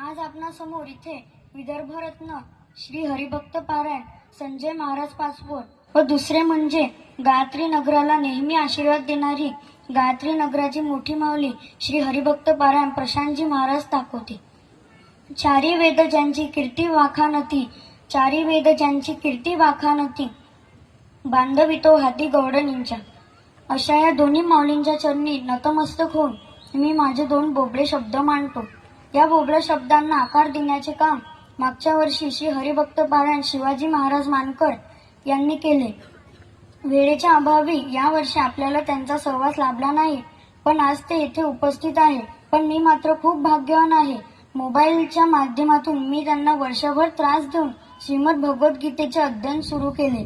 आज आपणासमोर इथे विदर्भरत्न श्री हरिभक्त पारायण संजय महाराज पाचपोर व दुसरे म्हणजे गायत्री नगराला नेहमी आशीर्वाद देणारी गायत्री नगराची मोठी माऊली श्री हरिभक्त पारायण प्रशांतजी महाराज ताकोते। चारी वेद ज्यांची कीर्ती वाखाणती, चारी वेद ज्यांची कीर्ती वाखाणती, बांधवितो हाती गौडणींच्या। अशा या दोन्ही माऊलींच्या चरणी नतमस्तक होऊन मी माझे दोन बोबडे शब्द मांडतो। या बोबड्या शब्दांना आकार देण्याचे काम मागच्या वर्षी श्री हरिभक्त पारायण शिवाजी महाराज मानकर यांनी केले। वेळेच्या अभावी या वर्षी आपल्याला त्यांचा सहवास लाभला नाही, पण आज ते येथे उपस्थित आहे। पण मी मात्र खूप भाग्यवान आहे। मोबाईलच्या माध्यमातून मी त्यांना वर्षभर त्रास देऊन श्रीमद भगवद्गीतेचे अध्ययन सुरू केले।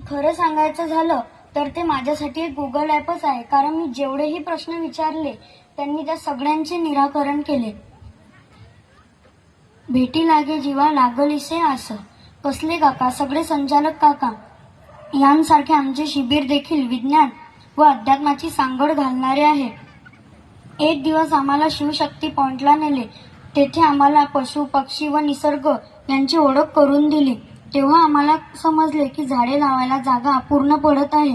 खरं सांगायचं झालं तर ते माझ्यासाठी एक गुगल ॲपच आहे, कारण मी जेवढेही प्रश्न विचारले त्यांनी त्या सगळ्यांचे निराकरण केले। भेटी लागे जीवा लागलीसे आस, कसले काका सगळे संचालक काका यांसारखे आमचे शिबिर देखील विज्ञान व अध्यात्माची सांगड घालणारे आहे। एक दिवस आम्हाला शिवशक्ती पॉइंटला नेले। तेथे आम्हाला पशु पक्षी व निसर्ग यांची ओळख करून दिली। तेव्हा आम्हाला समजले की झाडे लावायला जागा अपूर्ण पडत आहे,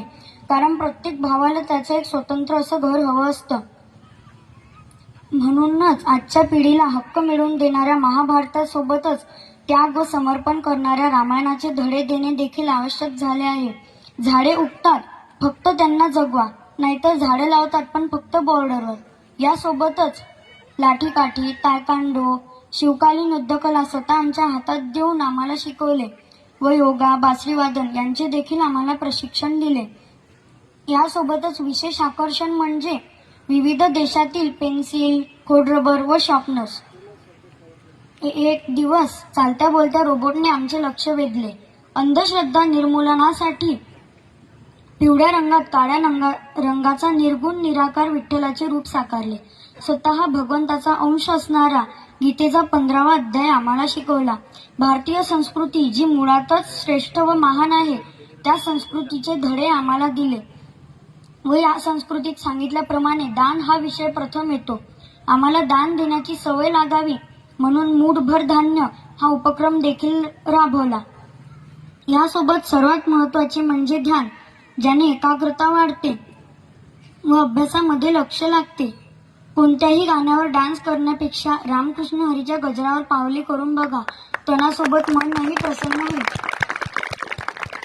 कारण प्रत्येक भावाला त्याचं एक स्वतंत्र असं घर हवं असतं। म्हणूनच आजच्या पिढीला हक्क मिळवून देणाऱ्या महाभारतासोबतच त्याग व समर्पण करणाऱ्या रामायणाचे धडे देणे देखील आवश्यक झाले आहे। झाडे उगतात, फक्त त्यांना जगवा, नाहीतर झाडे लावतात पण फक्त बॉर्डरवर। यासोबतच लाठीकाठी, तायकांडो, शिवकालीन युद्धकला स्वतः आमच्या हातात देऊन आम्हाला शिकवले व योगा, बासरीवादन यांचे देखील आम्हाला प्रशिक्षण दिले। यासोबतच विशेष आकर्षण म्हणजे विविध देशातील पेन्सिल, खोडरबर व शॉर्पनर्स। एक दिवस चालत्या बोलत्या रोबोटने आमचे लक्ष वेधले। अंधश्रद्धा निर्मूलनासाठी पिवळ्या रंगात काळ्या रंगाचा निर्गुण निराकार विठ्ठलाचे रूप साकारले। स्वतः भगवंताचा अंश असणारा गीतेचा 15वा अध्याय आम्हाला शिकवला। भारतीय संस्कृती जी मुळातच श्रेष्ठ व महान आहे, त्या संस्कृतीचे धडे आम्हाला दिले व या संस्कृतीत सांगितल्याप्रमाणे दान हा विषय प्रथम येतो। आम्हाला दान देण्याची सवय लागावी म्हणून मूठभर धान्य हा उपक्रम देखील राबवला। यासोबत सर्वात महत्त्वाचे म्हणजे ध्यान, ज्याने एकाग्रता वाढते व अभ्यासामध्ये लक्ष लागते। कोणत्याही गाण्यावर डान्स करण्यापेक्षा रामकृष्ण हरीच्या गजरावर पावली करून बघा, तनासोबत मनही प्रसन्न होईल।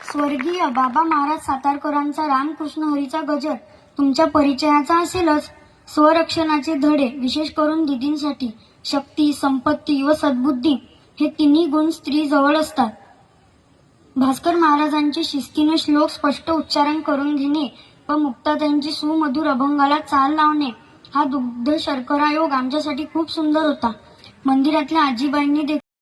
स्वर्गीय बाबा महाराज सातारकरांचा रामकृष्ण हरीचा गजर तुमच्या परिचयाचा असेलच। स्वरक्षणाचे धडे विशेष करून दीदींसाठी शक्ती, संपत्ती व सद्बुद्धी हे तिन्ही गुण स्त्री जवळ असतात। भास्कर महाराजांचे शिस्तीने श्लोक स्पष्ट उच्चारण करून घेणे व मुक्ताताईंची सुमधुर अभंगाला चाल लावणे हा दुग्ध शर्करा योग आमच्यासाठी खूप सुंदर होता। मंदिरातल्या आजीबाईंनी